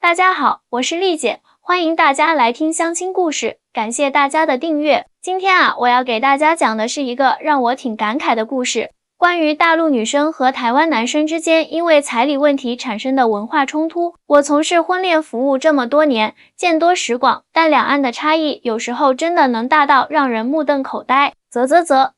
大家好，我是丽姐，欢迎大家来听相亲故事，感谢大家的订阅。今天我要给大家讲的是一个让我挺感慨的故事，关于大陆女生和台湾男生之间因为彩礼问题产生的文化冲突。我从事婚恋服务这么多年，见多识广，但两岸的差异有时候真的能大到让人目瞪口呆。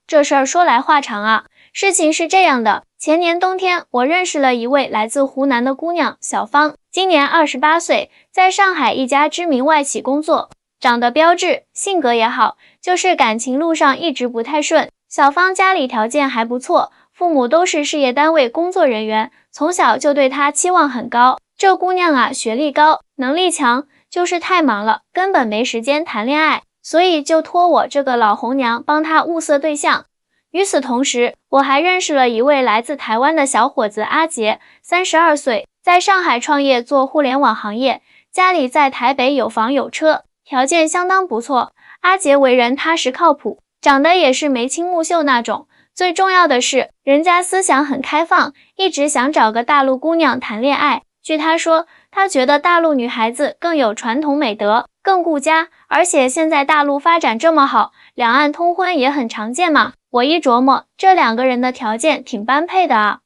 这事儿说来话长啊。事情是这样的，前年冬天，我认识了一位来自湖南的姑娘小芳，今年28岁，在上海一家知名外企工作，长得标致，性格也好，就是感情路上一直不太顺。小芳家里条件还不错，父母都是事业单位工作人员，从小就对她期望很高。这姑娘学历高，能力强，就是太忙了，根本没时间谈恋爱，所以就托我这个老红娘帮她物色对象。与此同时，我还认识了一位来自台湾的小伙子阿杰，32岁，在上海创业做互联网行业，家里在台北有房有车，条件相当不错。阿杰为人踏实靠谱，长得也是眉清目秀那种，最重要的是，人家思想很开放，一直想找个大陆姑娘谈恋爱。据他说，他觉得大陆女孩子更有传统美德，更顾家，而且现在大陆发展这么好，两岸通婚也很常见嘛。我一琢磨，这两个人的条件挺般配的啊，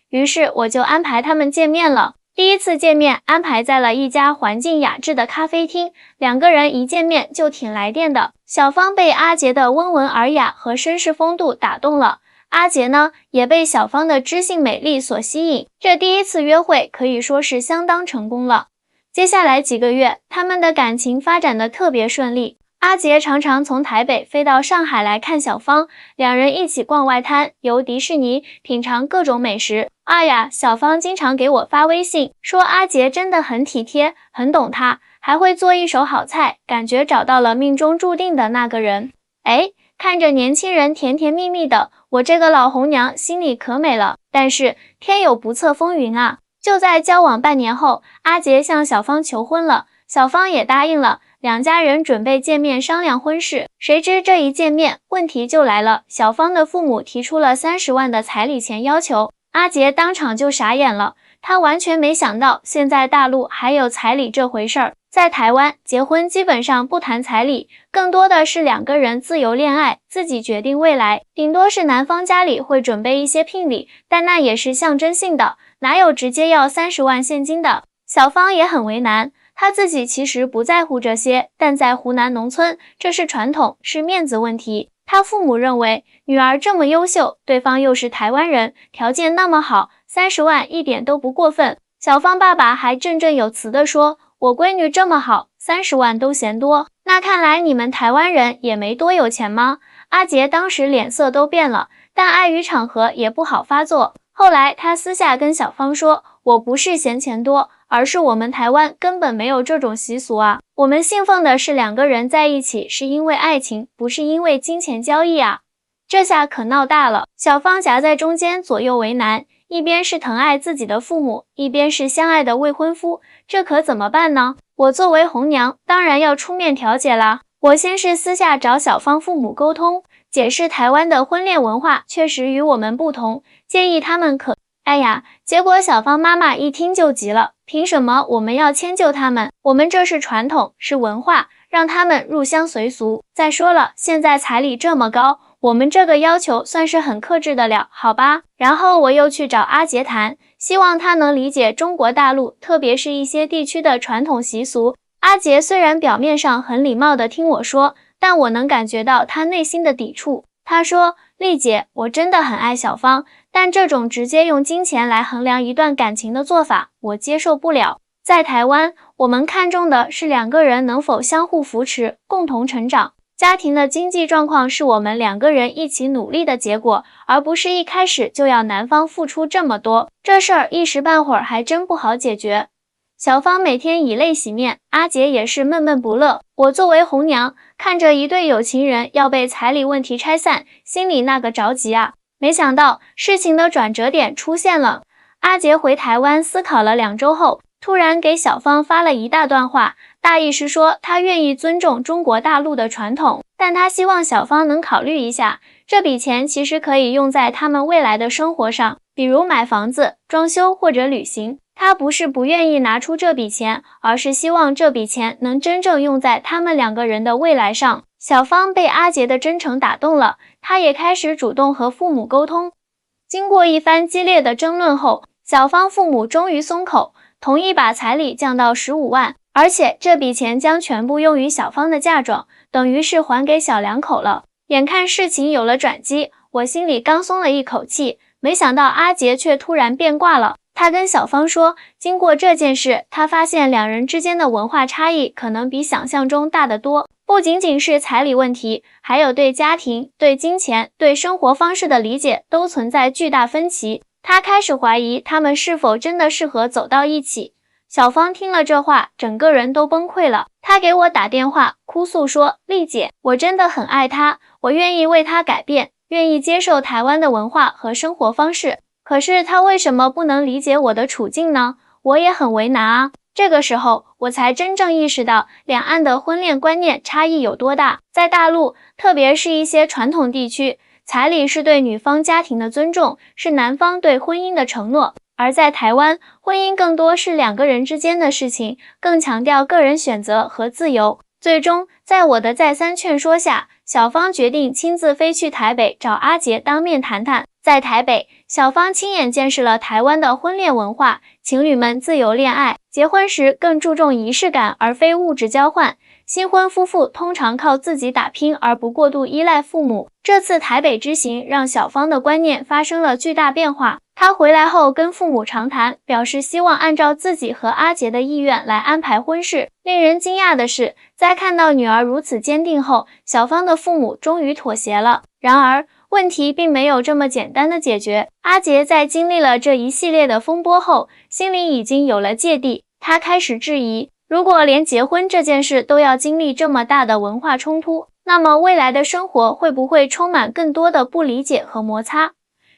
于是我就安排他们见面了。第一次见面安排在了一家环境雅致的咖啡厅，两个人一见面就挺来电的。小芳被阿杰的温文尔雅和绅士风度打动了，阿杰呢也被小芳的知性美丽所吸引，这第一次约会可以说是相当成功了。接下来几个月，他们的感情发展的特别顺利。阿杰常常从台北飞到上海来看小芳，两人一起逛外滩，游迪士尼，品尝各种美食。小芳经常给我发微信，说阿杰真的很体贴，很懂她，还会做一手好菜，感觉找到了命中注定的那个人。看着年轻人甜甜蜜蜜的，我这个老红娘心里可美了。但是天有不测风云啊，就在交往半年后，阿杰向小芳求婚了，小芳也答应了。两家人准备见面商量婚事，谁知这一见面，问题就来了。小芳的父母提出了30万的彩礼钱要求，阿杰当场就傻眼了，他完全没想到现在大陆还有彩礼这回事儿。在台湾，结婚基本上不谈彩礼，更多的是两个人自由恋爱，自己决定未来，顶多是男方家里会准备一些聘礼，但那也是象征性的，哪有直接要30万现金的。小芳也很为难，他自己其实不在乎这些，但在湖南农村，这是传统，是面子问题。他父母认为女儿这么优秀，对方又是台湾人，条件那么好，30万一点都不过分。小芳爸爸还振振有词地说，我闺女这么好，30万都嫌多，那看来你们台湾人也没多有钱吗？阿杰当时脸色都变了，但碍于场合也不好发作。后来他私下跟小芳说，我不是嫌钱多，而是我们台湾根本没有这种习俗啊，我们信奉的是两个人在一起是因为爱情，不是因为金钱交易啊。这下可闹大了，小芳夹在中间左右为难，一边是疼爱自己的父母，一边是相爱的未婚夫，这可怎么办呢？我作为红娘，当然要出面调解啦。我先是私下找小芳父母沟通，解释台湾的婚恋文化确实与我们不同，建议他们可结果小芳妈妈一听就急了，凭什么我们要迁就他们？我们这是传统，是文化，让他们入乡随俗。再说了，现在彩礼这么高，我们这个要求算是很克制得了，好吧？然后我又去找阿杰谈，希望他能理解中国大陆，特别是一些地区的传统习俗。阿杰虽然表面上很礼貌地听我说，但我能感觉到他内心的抵触。他说，丽姐，我真的很爱小芳，但这种直接用金钱来衡量一段感情的做法，我接受不了。在台湾，我们看重的是两个人能否相互扶持，共同成长。家庭的经济状况是我们两个人一起努力的结果，而不是一开始就要男方付出这么多。这事儿一时半会儿还真不好解决。小芳每天以泪洗面，阿杰也是闷闷不乐。我作为红娘，看着一对有情人要被彩礼问题拆散，心里那个着急啊。没想到事情的转折点出现了。阿杰回台湾思考了2周后，突然给小芳发了一大段话，大意是说他愿意尊重中国大陆的传统，但他希望小芳能考虑一下，这笔钱其实可以用在他们未来的生活上，比如买房子、装修或者旅行。他不是不愿意拿出这笔钱，而是希望这笔钱能真正用在他们两个人的未来上。小芳被阿杰的真诚打动了，她也开始主动和父母沟通。经过一番激烈的争论后，小芳父母终于松口，同意把彩礼降到15万，而且这笔钱将全部用于小芳的嫁妆，等于是还给小两口了。眼看事情有了转机，我心里刚松了一口气，没想到阿杰却突然变卦了。他跟小芳说，经过这件事，他发现两人之间的文化差异可能比想象中大得多，不仅仅是彩礼问题，还有对家庭、对金钱、对生活方式的理解都存在巨大分歧。他开始怀疑他们是否真的适合走到一起。小芳听了这话，整个人都崩溃了。她给我打电话哭诉说，丽姐，我真的很爱他，我愿意为他改变，愿意接受台湾的文化和生活方式。可是他为什么不能理解我的处境呢？我也很为难啊。这个时候，我才真正意识到两岸的婚恋观念差异有多大。在大陆，特别是一些传统地区，彩礼是对女方家庭的尊重，是男方对婚姻的承诺。而在台湾，婚姻更多是两个人之间的事情，更强调个人选择和自由。最终，在我的再三劝说下，小芳决定亲自飞去台北找阿杰当面谈谈。在台北，小芳亲眼见识了台湾的婚恋文化，情侣们自由恋爱，结婚时更注重仪式感而非物质交换。新婚夫妇通常靠自己打拼，而不过度依赖父母。这次台北之行让小芳的观念发生了巨大变化。她回来后跟父母长谈，表示希望按照自己和阿杰的意愿来安排婚事。令人惊讶的是，在看到女儿如此坚定后，小芳的父母终于妥协了。然而，问题并没有这么简单的解决。阿杰在经历了这一系列的风波后，心里已经有了芥蒂。他开始质疑，如果连结婚这件事都要经历这么大的文化冲突，那么未来的生活会不会充满更多的不理解和摩擦？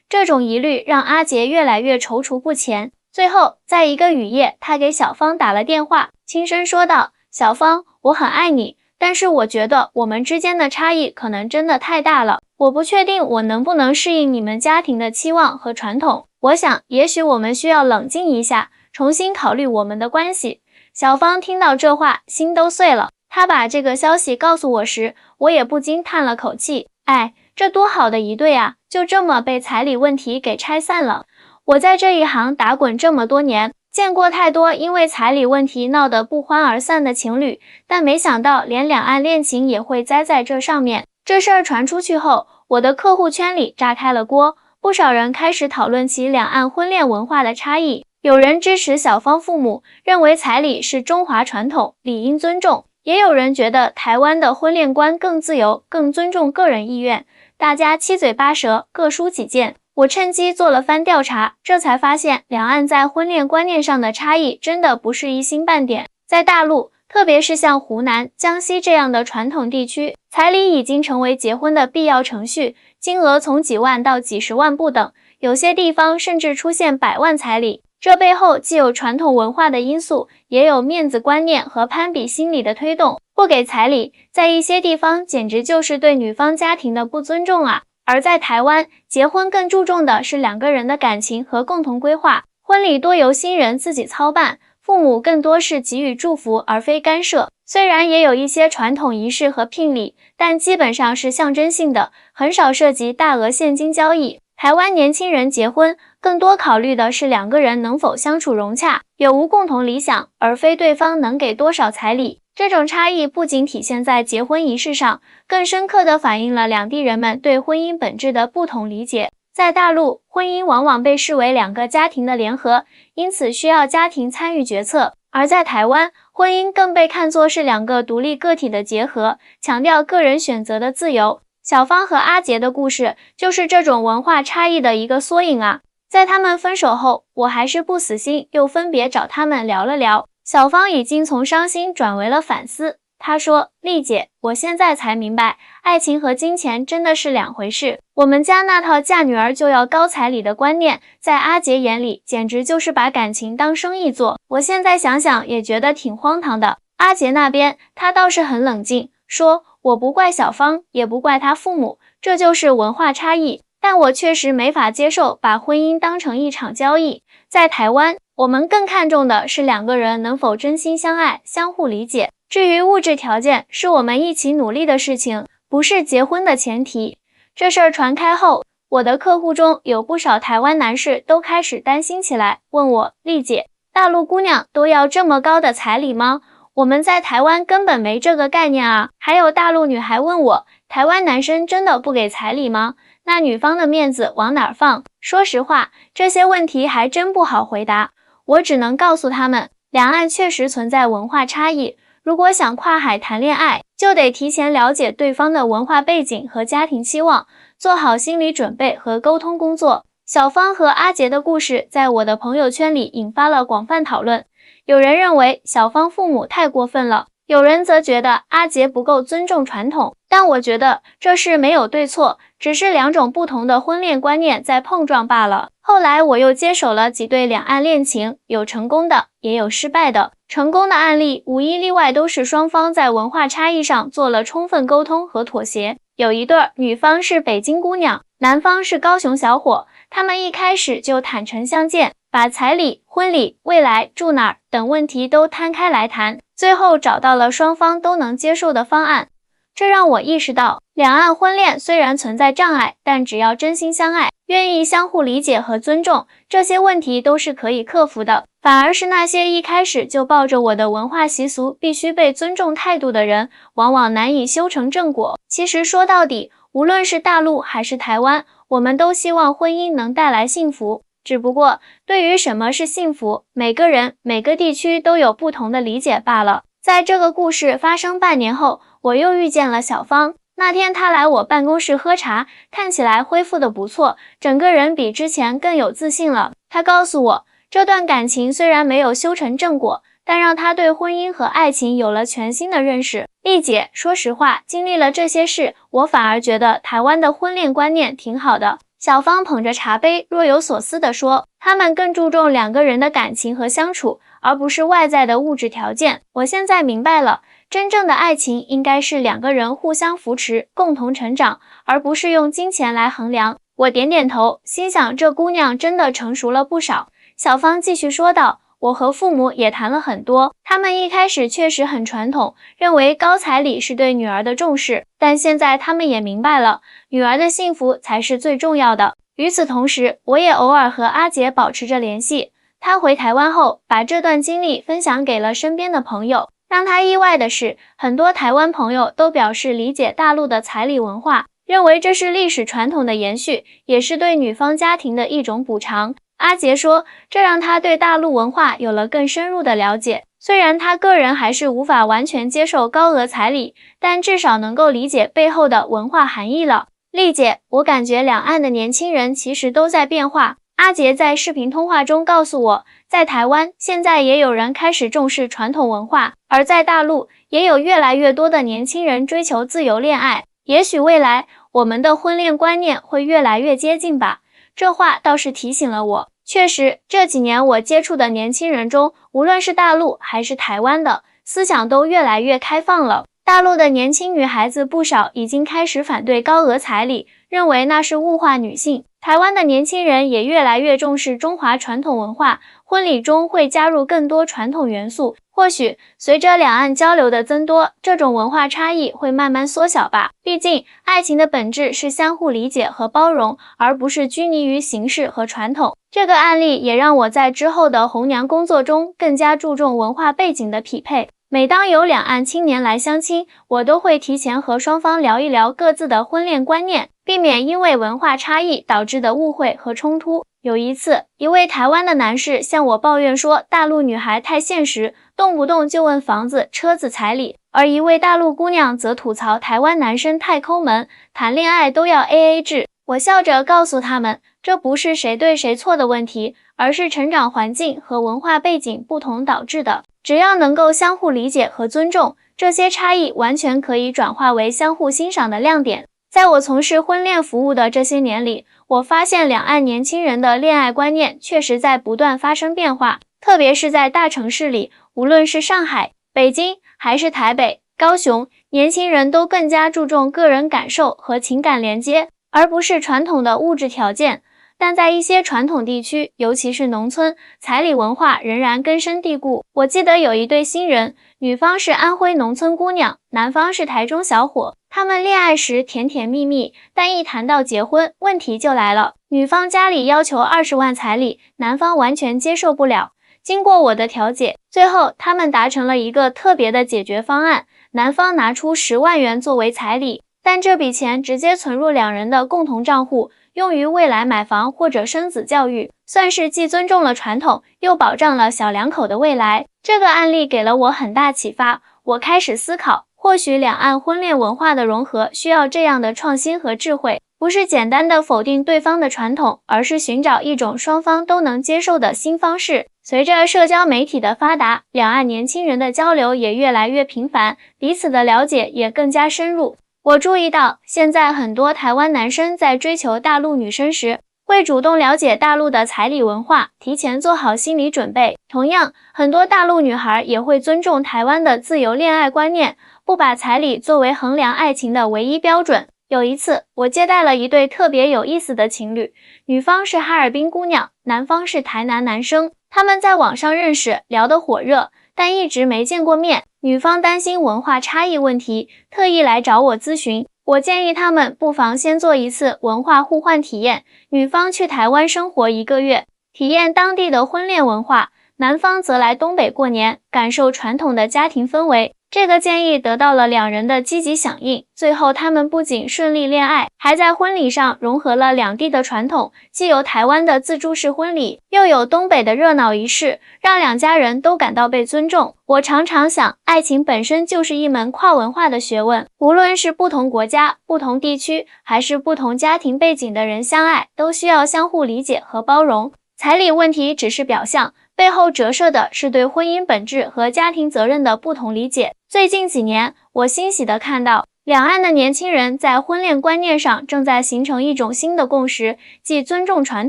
这种疑虑让阿杰越来越踌躇不前。最后，在一个雨夜，他给小芳打了电话，轻声说道：“小芳，我很爱你，但是我觉得我们之间的差异可能真的太大了。我不确定我能不能适应你们家庭的期望和传统。我想，也许我们需要冷静一下，重新考虑我们的关系。”小芳听到这话，心都碎了。她把这个消息告诉我时，我也不禁叹了口气。哎，这多好的一对啊，就这么被彩礼问题给拆散了。我在这一行打滚这么多年，见过太多因为彩礼问题闹得不欢而散的情侣，但没想到连两岸恋情也会栽在这上面。这事儿传出去后，我的客户圈里炸开了锅，不少人开始讨论起两岸婚恋文化的差异。有人支持小芳父母，认为彩礼是中华传统，理应尊重；也有人觉得台湾的婚恋观更自由，更尊重个人意愿。大家七嘴八舌，各抒己见。我趁机做了番调查，这才发现两岸在婚恋观念上的差异真的不是一星半点。在大陆，特别是像湖南、江西这样的传统地区，彩礼已经成为结婚的必要程序，金额从几万到几十万不等，有些地方甚至出现100万彩礼。这背后既有传统文化的因素，也有面子观念和攀比心理的推动。不给彩礼，在一些地方简直就是对女方家庭的不尊重啊！而在台湾，结婚更注重的是两个人的感情和共同规划，婚礼多由新人自己操办，父母更多是给予祝福而非干涉。虽然也有一些传统仪式和聘礼，但基本上是象征性的，很少涉及大额现金交易。台湾年轻人结婚更多考虑的是两个人能否相处融洽，有无共同理想，而非对方能给多少彩礼。这种差异不仅体现在结婚仪式上，更深刻地反映了两地人们对婚姻本质的不同理解。在大陆，婚姻往往被视为两个家庭的联合，因此需要家庭参与决策；而在台湾，婚姻更被看作是两个独立个体的结合，强调个人选择的自由。小芳和阿杰的故事就是这种文化差异的一个缩影啊！在他们分手后，我还是不死心，又分别找他们聊了聊。小芳已经从伤心转为了反思。她说：“丽姐，我现在才明白，爱情和金钱真的是两回事。我们家那套嫁女儿就要高彩礼的观念，在阿杰眼里简直就是把感情当生意做。我现在想想也觉得挺荒唐的。”阿杰那边，他倒是很冷静，说：“我不怪小芳，也不怪他父母，这就是文化差异。但我确实没法接受把婚姻当成一场交易。在台湾，我们更看重的是两个人能否真心相爱、相互理解。至于物质条件，是我们一起努力的事情，不是结婚的前提。这事儿传开后，我的客户中有不少台湾男士都开始担心起来，问我：丽姐，大陆姑娘都要这么高的彩礼吗？我们在台湾根本没这个概念啊。还有大陆女孩问我，台湾男生真的不给彩礼吗？那女方的面子往哪儿放？说实话，这些问题还真不好回答。我只能告诉他们，两岸确实存在文化差异，如果想跨海谈恋爱，就得提前了解对方的文化背景和家庭期望，做好心理准备和沟通工作。小芳和阿杰的故事在我的朋友圈里引发了广泛讨论，有人认为小芳父母太过分了，有人则觉得阿杰不够尊重传统。但我觉得这事没有对错，只是两种不同的婚恋观念在碰撞罢了。后来我又接手了几对两岸恋情，有成功的，也有失败的。成功的案例无一例外都是双方在文化差异上做了充分沟通和妥协。有一对，女方是北京姑娘，男方是高雄小伙，他们一开始就坦诚相见，把彩礼、婚礼、未来住哪儿等问题都摊开来谈，最后找到了双方都能接受的方案。这让我意识到，两岸婚恋虽然存在障碍，但只要真心相爱，愿意相互理解和尊重，这些问题都是可以克服的。反而是那些一开始就抱着我的文化习俗必须被尊重态度的人，往往难以修成正果。其实说到底，无论是大陆还是台湾，我们都希望婚姻能带来幸福。只不过，对于什么是幸福，每个人、每个地区都有不同的理解罢了。在这个故事发生半年后，我又遇见了小芳。那天她来我办公室喝茶，看起来恢复得不错，整个人比之前更有自信了。她告诉我，这段感情虽然没有修成正果，但让她对婚姻和爱情有了全新的认识。丽姐，说实话，经历了这些事，我反而觉得台湾的婚恋观念挺好的。小芳捧着茶杯，若有所思地说，他们更注重两个人的感情和相处，而不是外在的物质条件。我现在明白了，真正的爱情应该是两个人互相扶持，共同成长，而不是用金钱来衡量。我点点头，心想这姑娘真的成熟了不少。小芳继续说道，我和父母也谈了很多，他们一开始确实很传统，认为高彩礼是对女儿的重视，但现在他们也明白了，女儿的幸福才是最重要的。与此同时，我也偶尔和阿杰保持着联系，他回台湾后，把这段经历分享给了身边的朋友。让他意外的是，很多台湾朋友都表示理解大陆的彩礼文化，认为这是历史传统的延续，也是对女方家庭的一种补偿。阿杰说，这让他对大陆文化有了更深入的了解。虽然他个人还是无法完全接受高额彩礼，但至少能够理解背后的文化含义了。丽姐，我感觉两岸的年轻人其实都在变化。阿杰在视频通话中告诉我，在台湾现在也有人开始重视传统文化，而在大陆也有越来越多的年轻人追求自由恋爱。也许未来我们的婚恋观念会越来越接近吧。这话倒是提醒了我，确实这几年我接触的年轻人中，无论是大陆还是台湾的，思想都越来越开放了。大陆的年轻女孩子不少已经开始反对高额彩礼，认为那是物化女性。台湾的年轻人也越来越重视中华传统文化，婚礼中会加入更多传统元素。或许随着两岸交流的增多，这种文化差异会慢慢缩小吧。毕竟爱情的本质是相互理解和包容，而不是拘泥于形式和传统。这个案例也让我在之后的红娘工作中更加注重文化背景的匹配。每当有两岸青年来相亲，我都会提前和双方聊一聊各自的婚恋观念，避免因为文化差异导致的误会和冲突。有一次，一位台湾的男士向我抱怨说，大陆女孩太现实，动不动就问房子、车子、彩礼；而一位大陆姑娘则吐槽台湾男生太抠门，谈恋爱都要 AA 制。我笑着告诉他们，这不是谁对谁错的问题，而是成长环境和文化背景不同导致的。只要能够相互理解和尊重，这些差异完全可以转化为相互欣赏的亮点。在我从事婚恋服务的这些年里，我发现两岸年轻人的恋爱观念确实在不断发生变化，特别是在大城市里，无论是上海、北京还是台北、高雄，年轻人都更加注重个人感受和情感连接。而不是传统的物质条件。但在一些传统地区，尤其是农村，彩礼文化仍然根深蒂固。我记得有一对新人，女方是安徽农村姑娘，男方是台中小伙。他们恋爱时甜甜蜜蜜，但一谈到结婚，问题就来了。女方家里要求20万彩礼，男方完全接受不了。经过我的调解，最后他们达成了一个特别的解决方案，男方拿出10万元作为彩礼，但这笔钱直接存入两人的共同账户，用于未来买房或者生子教育，算是既尊重了传统，又保障了小两口的未来。这个案例给了我很大启发，我开始思考，或许两岸婚恋文化的融合需要这样的创新和智慧，不是简单的否定对方的传统，而是寻找一种双方都能接受的新方式。随着社交媒体的发达，两岸年轻人的交流也越来越频繁，彼此的了解也更加深入。我注意到，现在很多台湾男生在追求大陆女生时，会主动了解大陆的彩礼文化，提前做好心理准备。同样，很多大陆女孩也会尊重台湾的自由恋爱观念，不把彩礼作为衡量爱情的唯一标准。有一次，我接待了一对特别有意思的情侣，女方是哈尔滨姑娘，男方是台南男生。他们在网上认识，聊得火热，但一直没见过面。女方担心文化差异问题，特意来找我咨询。我建议他们不妨先做一次文化互换体验，女方去台湾生活1个月，体验当地的婚恋文化，男方则来东北过年，感受传统的家庭氛围。这个建议得到了两人的积极响应，最后他们不仅顺利恋爱，还在婚礼上融合了两地的传统，既有台湾的自助式婚礼，又有东北的热闹仪式，让两家人都感到被尊重。我常常想，爱情本身就是一门跨文化的学问，无论是不同国家、不同地区，还是不同家庭背景的人相爱，都需要相互理解和包容。彩礼问题只是表象，背后折射的是对婚姻本质和家庭责任的不同理解。最近几年，我欣喜地看到，两岸的年轻人在婚恋观念上正在形成一种新的共识，既尊重传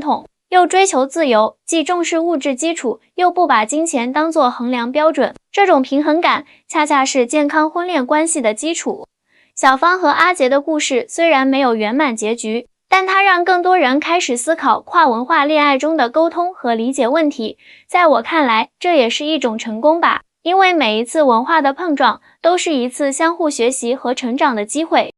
统，又追求自由，既重视物质基础，又不把金钱当作衡量标准。这种平衡感，恰恰是健康婚恋关系的基础。小芳和阿杰的故事虽然没有圆满结局，但它让更多人开始思考跨文化恋爱中的沟通和理解问题。在我看来，这也是一种成功吧，因为每一次文化的碰撞，都是一次相互学习和成长的机会。